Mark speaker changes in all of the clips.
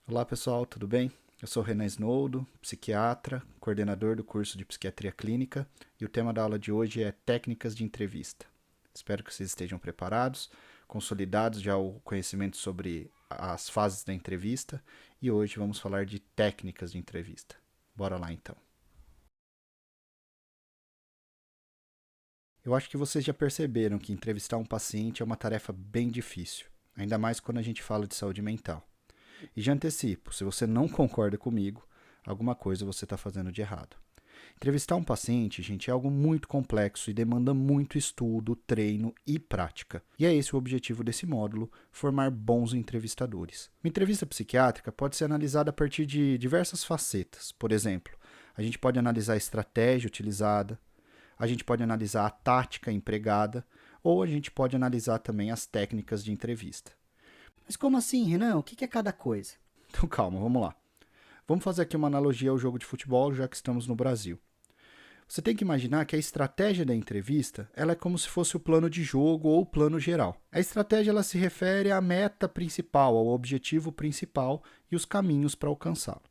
Speaker 1: Olá pessoal, tudo bem? Eu sou Renan Snowdo, psiquiatra, coordenador do curso de Psiquiatria Clínica e o tema da aula de hoje é técnicas de entrevista. Espero que vocês estejam preparados, consolidados já o conhecimento sobre as fases da entrevista e hoje vamos falar de técnicas de entrevista. Bora lá então. Eu acho que vocês já perceberam que entrevistar um paciente é uma tarefa bem difícil, ainda mais quando a gente fala de saúde mental. E já antecipo, se você não concorda comigo, alguma coisa você está fazendo de errado. Entrevistar um paciente, gente, é algo muito complexo e demanda muito estudo, treino e prática. E é esse o objetivo desse módulo, formar bons entrevistadores. Uma entrevista psiquiátrica pode ser analisada a partir de diversas facetas. Por exemplo, a gente pode analisar a estratégia utilizada, a gente pode analisar a tática empregada, ou a gente pode analisar também as técnicas de entrevista.
Speaker 2: Mas como assim, Renan? O que é cada coisa?
Speaker 1: Então calma, vamos lá. Vamos fazer aqui uma analogia ao jogo de futebol, já que estamos no Brasil. Você tem que imaginar que a estratégia da entrevista ela é como se fosse o plano de jogo ou o plano geral. A estratégia ela se refere à meta principal, ao objetivo principal e os caminhos para alcançá-lo.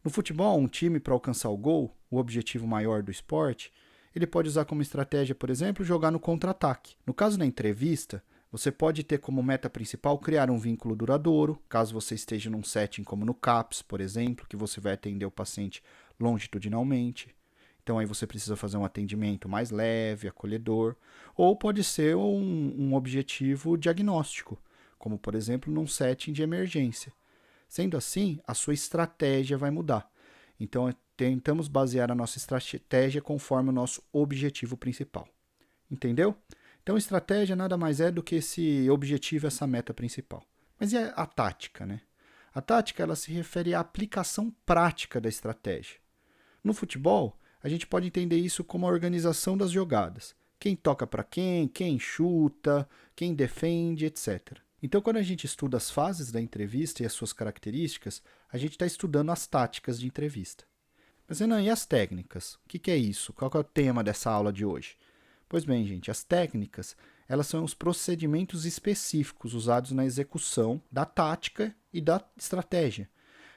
Speaker 1: No futebol, um time para alcançar o gol, o objetivo maior do esporte, ele pode usar como estratégia, por exemplo, jogar no contra-ataque. No caso da entrevista, você pode ter como meta principal criar um vínculo duradouro, caso você esteja num setting como no CAPS, por exemplo, que você vai atender o paciente longitudinalmente. Então aí você precisa fazer um atendimento mais leve, acolhedor, ou pode ser um objetivo diagnóstico, como por exemplo num setting de emergência. Sendo assim, a sua estratégia vai mudar. Então tentamos basear a nossa estratégia conforme o nosso objetivo principal. Entendeu? Então, estratégia nada mais é do que esse objetivo, essa meta principal. Mas e a tática, né? A tática ela se refere à aplicação prática da estratégia. No futebol, a gente pode entender isso como a organização das jogadas. Quem toca para quem chuta, quem defende, etc. Então, quando a gente estuda as fases da entrevista e as suas características, a gente está estudando as táticas de entrevista. Mas, Renan, e as técnicas? O que é isso? Qual é o tema dessa aula de hoje? Pois bem, gente, as técnicas, elas são os procedimentos específicos usados na execução da tática e da estratégia.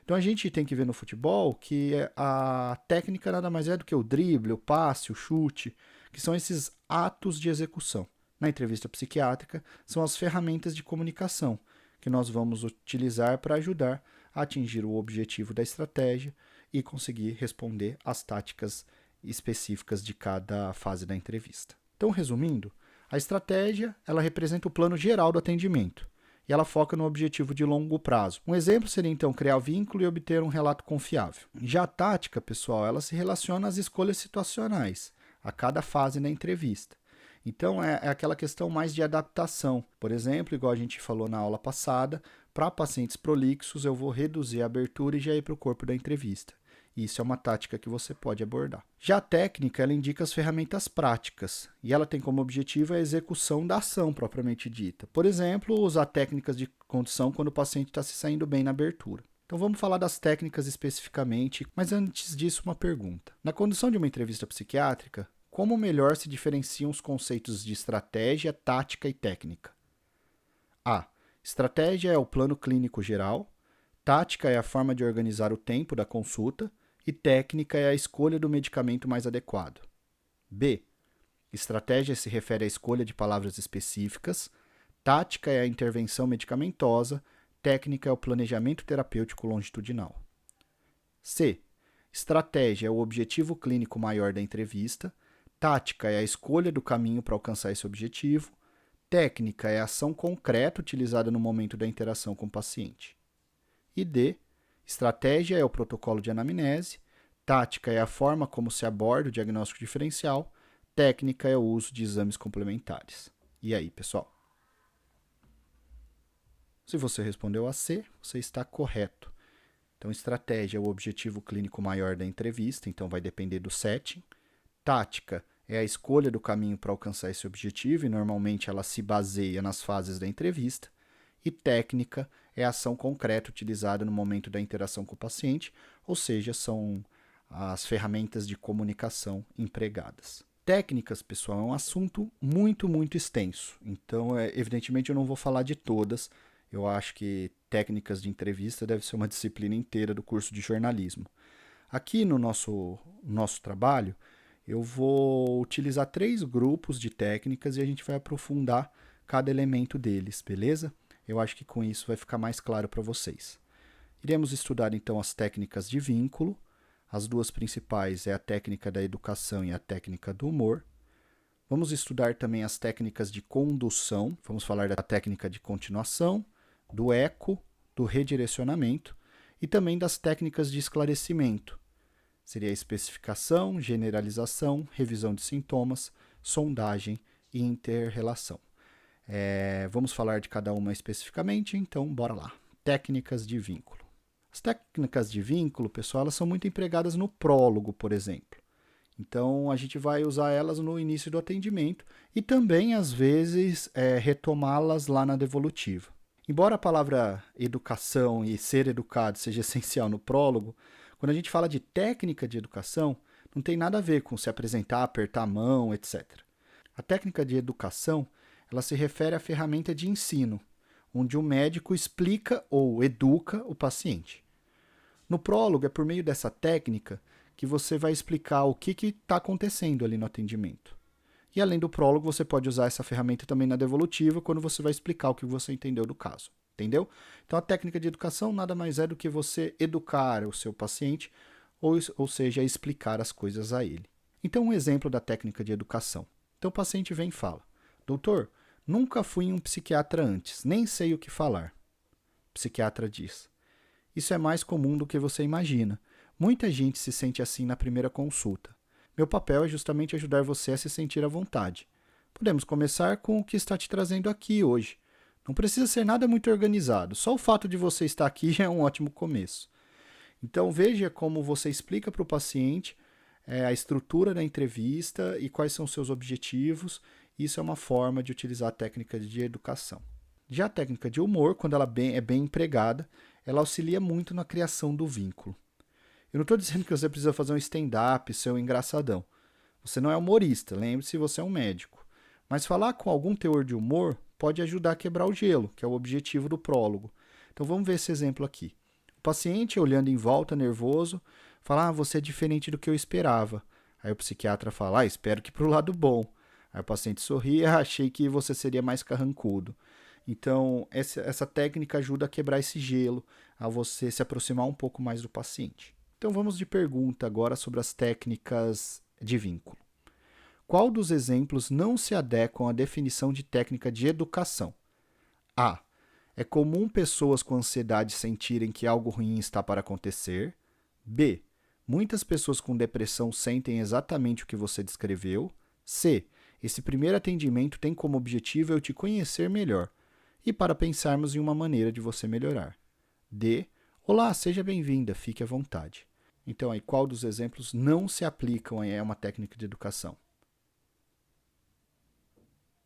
Speaker 1: Então a gente tem que ver no futebol que a técnica nada mais é do que o drible, o passe, o chute, que são esses atos de execução. Na entrevista psiquiátrica, são as ferramentas de comunicação que nós vamos utilizar para ajudar a atingir o objetivo da estratégia e conseguir responder às táticas específicas de cada fase da entrevista. Então, resumindo, a estratégia ela representa o plano geral do atendimento e ela foca no objetivo de longo prazo. Um exemplo seria então criar vínculo e obter um relato confiável. Já a tática, pessoal, ela se relaciona às escolhas situacionais, a cada fase da entrevista. Então é aquela questão mais de adaptação. Por exemplo, igual a gente falou na aula passada, para pacientes prolixos eu vou reduzir a abertura e já ir para o corpo da entrevista. Isso é uma tática que você pode abordar. Já a técnica, ela indica as ferramentas práticas e ela tem como objetivo a execução da ação propriamente dita. Por exemplo, usar técnicas de condução quando o paciente está se saindo bem na abertura. Então vamos falar das técnicas especificamente, mas antes disso uma pergunta. Na condução de uma entrevista psiquiátrica, como melhor se diferenciam os conceitos de estratégia, tática e técnica? A. Estratégia é o plano clínico geral, tática é a forma de organizar o tempo da consulta e técnica é a escolha do medicamento mais adequado. B. Estratégia se refere à escolha de palavras específicas, tática é a intervenção medicamentosa, técnica é o planejamento terapêutico longitudinal. C. Estratégia é o objetivo clínico maior da entrevista, tática é a escolha do caminho para alcançar esse objetivo, técnica é a ação concreta utilizada no momento da interação com o paciente. E D. Estratégia é o protocolo de anamnese, tática é a forma como se aborda o diagnóstico diferencial, técnica é o uso de exames complementares. E aí, pessoal? Se você respondeu a C, você está correto. Então, estratégia é o objetivo clínico maior da entrevista, então vai depender do setting. Tática é a escolha do caminho para alcançar esse objetivo e normalmente ela se baseia nas fases da entrevista. E técnica é a ação concreta utilizada no momento da interação com o paciente, ou seja, são as ferramentas de comunicação empregadas. Técnicas, pessoal, é um assunto muito extenso. Então, evidentemente, eu não vou falar de todas. Eu acho que técnicas de entrevista deve ser uma disciplina inteira do curso de jornalismo. Aqui no nosso trabalho, eu vou utilizar 3 grupos de técnicas e a gente vai aprofundar cada elemento deles, beleza? Eu acho que com isso vai ficar mais claro para vocês. Iremos estudar então as técnicas de vínculo. As 2 principais é a técnica da educação e a técnica do humor. Vamos estudar também as técnicas de condução. Vamos falar da técnica de continuação, do eco, do redirecionamento e também das técnicas de esclarecimento. Seria a especificação, generalização, revisão de sintomas, sondagem e inter-relação. Vamos falar de cada uma especificamente, então bora lá. Técnicas de vínculo. As técnicas de vínculo, pessoal, elas são muito empregadas no prólogo, por exemplo. Então, a gente vai usar elas no início do atendimento e também, às vezes, retomá-las lá na devolutiva. Embora a palavra educação e ser educado seja essencial no prólogo, quando a gente fala de técnica de educação, não tem nada a ver com se apresentar, apertar a mão, etc. A técnica de educação, ela se refere à ferramenta de ensino, onde o médico explica ou educa o paciente. No prólogo, é por meio dessa técnica que você vai explicar o que está acontecendo ali no atendimento. E além do prólogo, você pode usar essa ferramenta também na devolutiva, quando você vai explicar o que você entendeu do caso. Entendeu? Então, a técnica de educação nada mais é do que você educar o seu paciente, ou seja, explicar as coisas a ele. Então, um exemplo da técnica de educação. Então, o paciente vem e fala: doutor, nunca fui em um psiquiatra antes, nem sei o que falar. O psiquiatra diz: isso é mais comum do que você imagina. Muita gente se sente assim na primeira consulta. Meu papel é justamente ajudar você a se sentir à vontade. Podemos começar com o que está te trazendo aqui hoje. Não precisa ser nada muito organizado, só o fato de você estar aqui já é um ótimo começo. Então veja como você explica para o paciente a estrutura da entrevista e quais são os seus objetivos. Isso é uma forma de utilizar a técnica de educação. Já a técnica de humor, quando ela é bem empregada, ela auxilia muito na criação do vínculo. Eu não estou dizendo que você precisa fazer um stand-up, ser um engraçadão. Você não é humorista, lembre-se, você é um médico. Mas falar com algum teor de humor pode ajudar a quebrar o gelo, que é o objetivo do prólogo. Então vamos ver esse exemplo aqui. O paciente, olhando em volta, nervoso, fala: você é diferente do que eu esperava. Aí o psiquiatra fala: espero que para o lado bom. Aí o paciente sorri: achei que você seria mais carrancudo. Então, essa técnica ajuda a quebrar esse gelo, a você se aproximar um pouco mais do paciente. Então, vamos de pergunta agora sobre as técnicas de vínculo. Qual dos exemplos não se adequam à definição de técnica de educação? A. É comum pessoas com ansiedade sentirem que algo ruim está para acontecer. B. Muitas pessoas com depressão sentem exatamente o que você descreveu. C. Esse primeiro atendimento tem como objetivo eu te conhecer melhor e para pensarmos em uma maneira de você melhorar. D. Olá, seja bem-vinda, fique à vontade. Então, aí, qual dos exemplos não se aplicam a uma técnica de educação?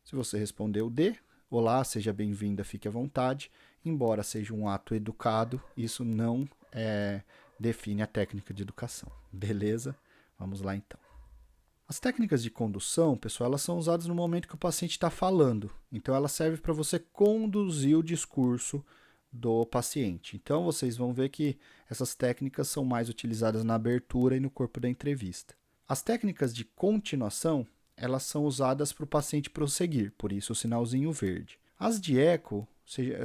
Speaker 1: Se você respondeu D, olá, seja bem-vinda, fique à vontade, embora seja um ato educado, isso não define a técnica de educação. Beleza? Vamos lá então. As técnicas de condução, pessoal, elas são usadas no momento que o paciente está falando. Então, ela serve para você conduzir o discurso do paciente. Então, vocês vão ver que essas técnicas são mais utilizadas na abertura e no corpo da entrevista. As técnicas de continuação, elas são usadas para o paciente prosseguir, por isso o sinalzinho verde. As de eco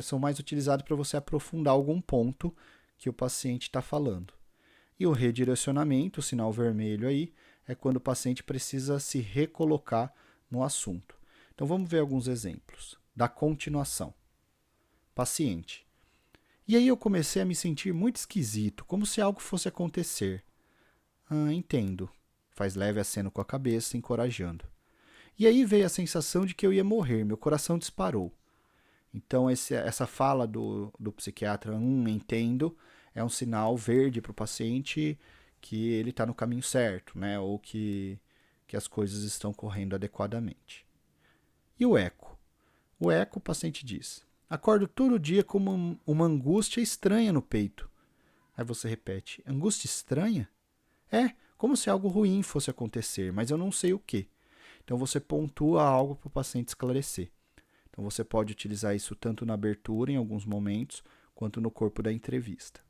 Speaker 1: são mais utilizadas para você aprofundar algum ponto que o paciente está falando. E o redirecionamento, o sinal vermelho aí, é quando o paciente precisa se recolocar no assunto. Então vamos ver alguns exemplos. Da continuação. Paciente: e aí eu comecei a me sentir muito esquisito, como se algo fosse acontecer. Entendo. Faz leve aceno com a cabeça, encorajando. E aí veio a sensação de que eu ia morrer, meu coração disparou. Então essa fala do psiquiatra, entendo, é um sinal verde para o paciente que ele está no caminho certo, né? Ou que as coisas estão correndo adequadamente. E o eco? O eco, o paciente diz: acordo todo dia com uma angústia estranha no peito. Aí você repete: angústia estranha? Como se algo ruim fosse acontecer, mas eu não sei o que. Então você pontua algo para o paciente esclarecer. Então você pode utilizar isso tanto na abertura, em alguns momentos, quanto no corpo da entrevista.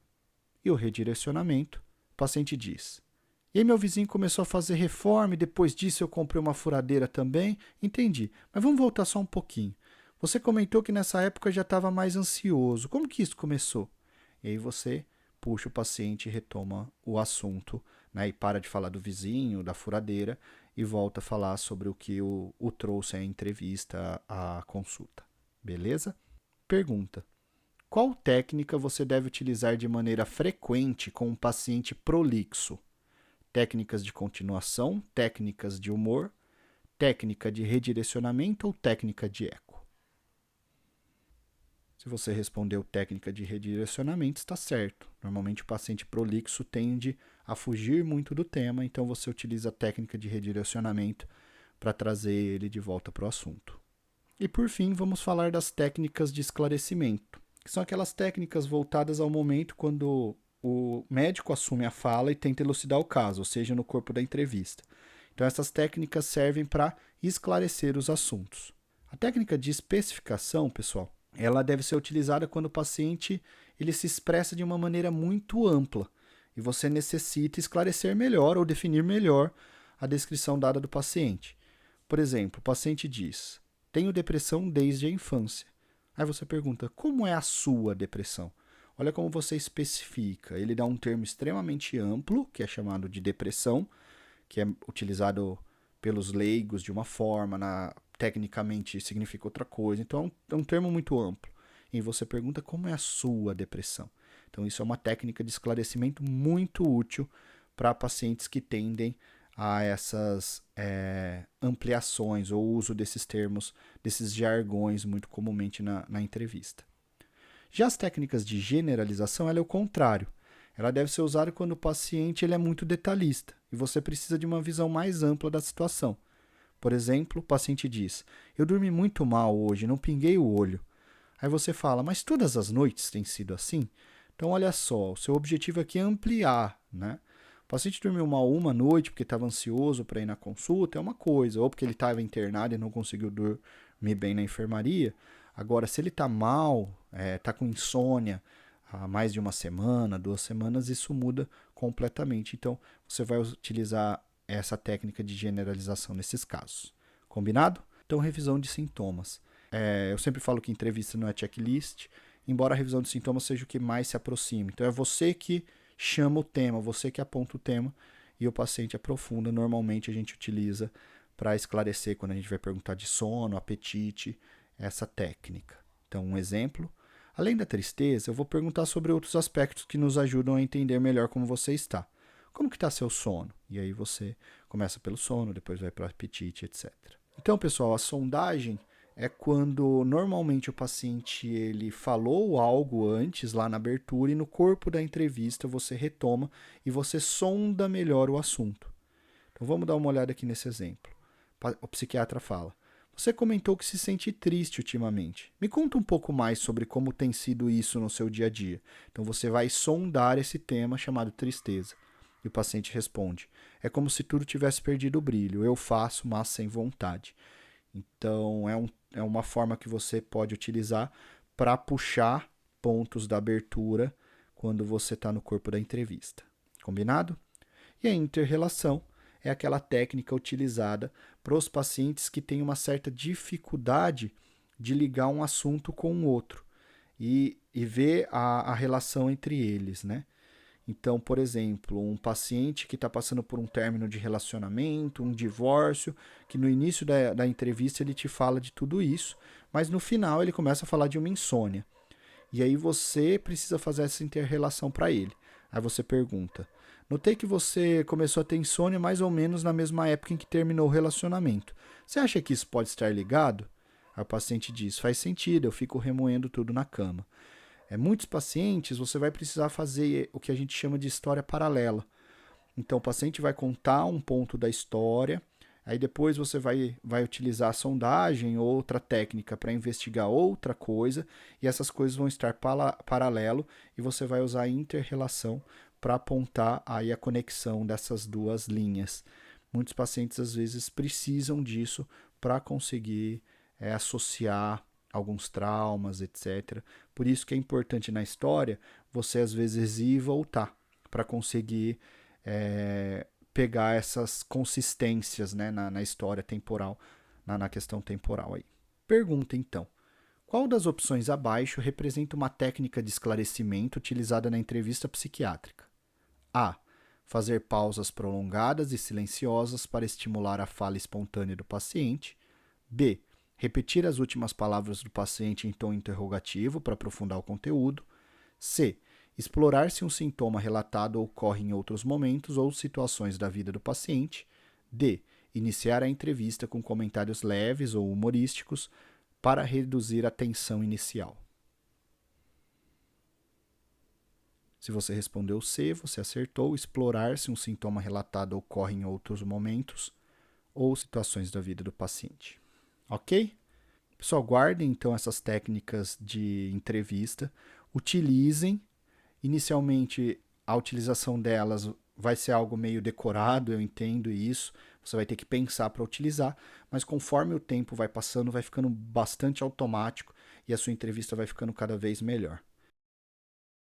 Speaker 1: E o redirecionamento, o paciente diz: e aí meu vizinho começou a fazer reforma e depois disso eu comprei uma furadeira também. Entendi, mas vamos voltar só um pouquinho. Você comentou que nessa época já estava mais ansioso. Como que isso começou? E aí você puxa o paciente e retoma o assunto, né? E para de falar do vizinho, da furadeira e volta a falar sobre o que o trouxe à entrevista, à consulta. Beleza? Pergunta: qual técnica você deve utilizar de maneira frequente com um paciente prolixo? Técnicas de continuação, técnicas de humor, técnica de redirecionamento ou técnica de eco? Se você respondeu técnica de redirecionamento, está certo. Normalmente o paciente prolixo tende a fugir muito do tema, então você utiliza a técnica de redirecionamento para trazer ele de volta para o assunto. E por fim, vamos falar das técnicas de esclarecimento, que são aquelas técnicas voltadas ao momento quando o médico assume a fala e tenta elucidar o caso, ou seja, no corpo da entrevista. Então essas técnicas servem para esclarecer os assuntos. A técnica de especificação, pessoal, ela deve ser utilizada quando o paciente ele se expressa de uma maneira muito ampla e você necessita esclarecer melhor ou definir melhor a descrição dada do paciente. Por exemplo, o paciente diz: tenho depressão desde a infância. Aí você pergunta: como é a sua depressão? Olha como você especifica. Ele dá um termo extremamente amplo, que é chamado de depressão, que é utilizado pelos leigos de uma forma, tecnicamente significa outra coisa. Então é um termo muito amplo. E você pergunta como é a sua depressão. Então isso é uma técnica de esclarecimento muito útil para pacientes que tendem a essas ampliações ou uso desses termos, desses jargões muito comumente na entrevista. Já as técnicas de generalização, ela é o contrário. Ela deve ser usada quando o paciente ele é muito detalhista e você precisa de uma visão mais ampla da situação. Por exemplo, o paciente diz: eu dormi muito mal hoje, não pinguei o olho. Aí você fala: mas todas as noites tem sido assim? Então olha só, o seu objetivo aqui é ampliar, né? O paciente dormiu mal uma noite porque estava ansioso para ir na consulta, é uma coisa, ou porque ele estava internado e não conseguiu dormir bem na enfermaria. Agora, se ele está mal, está com insônia há mais de uma semana, 2 semanas, isso muda completamente. Então, você vai utilizar essa técnica de generalização nesses casos. Combinado? Então, revisão de sintomas. Eu sempre falo que entrevista não é checklist, embora a revisão de sintomas seja o que mais se aproxime. Então, é você que chama o tema, você que aponta o tema e o paciente aprofunda. Normalmente, a gente utiliza para esclarecer quando a gente vai perguntar de sono, apetite, essa técnica. Então, um exemplo: além da tristeza, eu vou perguntar sobre outros aspectos que nos ajudam a entender melhor como você está. Como que está seu sono? E aí você começa pelo sono, depois vai para o apetite, etc. Então, pessoal, a sondagem é quando normalmente o paciente ele falou algo antes lá na abertura e no corpo da entrevista você retoma e você sonda melhor o assunto. Então, vamos dar uma olhada aqui nesse exemplo. O psiquiatra fala: você comentou que se sente triste ultimamente. Me conta um pouco mais sobre como tem sido isso no seu dia a dia. Então você vai sondar esse tema chamado tristeza. E o paciente responde: é como se tudo tivesse perdido o brilho. Eu faço, mas sem vontade. Então é uma forma que você pode utilizar para puxar pontos da abertura quando você está no corpo da entrevista. Combinado? E a inter-relação é aquela técnica utilizada para os pacientes que têm uma certa dificuldade de ligar um assunto com o outro e ver a relação entre eles, né? Então, por exemplo, um paciente que está passando por um término de relacionamento, um divórcio, que no início da entrevista ele te fala de tudo isso, mas no final ele começa a falar de uma insônia. E aí você precisa fazer essa inter-relação para ele. Aí você pergunta: notei que você começou a ter insônia mais ou menos na mesma época em que terminou o relacionamento. Você acha que isso pode estar ligado? Aí o paciente diz: faz sentido, eu fico remoendo tudo na cama. Muitos pacientes você vai precisar fazer o que a gente chama de história paralela. Então o paciente vai contar um ponto da história, aí depois você vai utilizar a sondagem ou outra técnica para investigar outra coisa, e essas coisas vão estar paralelo e você vai usar a inter-relação para apontar aí a conexão dessas duas linhas. Muitos pacientes às vezes precisam disso para conseguir associar alguns traumas, etc. Por isso que é importante na história você às vezes ir e voltar para conseguir pegar essas consistências, né, na história temporal, na questão temporal aí. Pergunta então: qual das opções abaixo representa uma técnica de esclarecimento utilizada na entrevista psiquiátrica? A. Fazer pausas prolongadas e silenciosas para estimular a fala espontânea do paciente. B. Repetir as últimas palavras do paciente em tom interrogativo para aprofundar o conteúdo. C. Explorar se um sintoma relatado ocorre em outros momentos ou situações da vida do paciente. D. Iniciar a entrevista com comentários leves ou humorísticos para reduzir a tensão inicial. Se você respondeu C, você acertou. Explorar se um sintoma relatado ocorre em outros momentos ou situações da vida do paciente. Ok? Pessoal, guardem então essas técnicas de entrevista, utilizem. Inicialmente, a utilização delas vai ser algo meio decorado, eu entendo isso, você vai ter que pensar para utilizar, mas conforme o tempo vai passando, vai ficando bastante automático e a sua entrevista vai ficando cada vez melhor.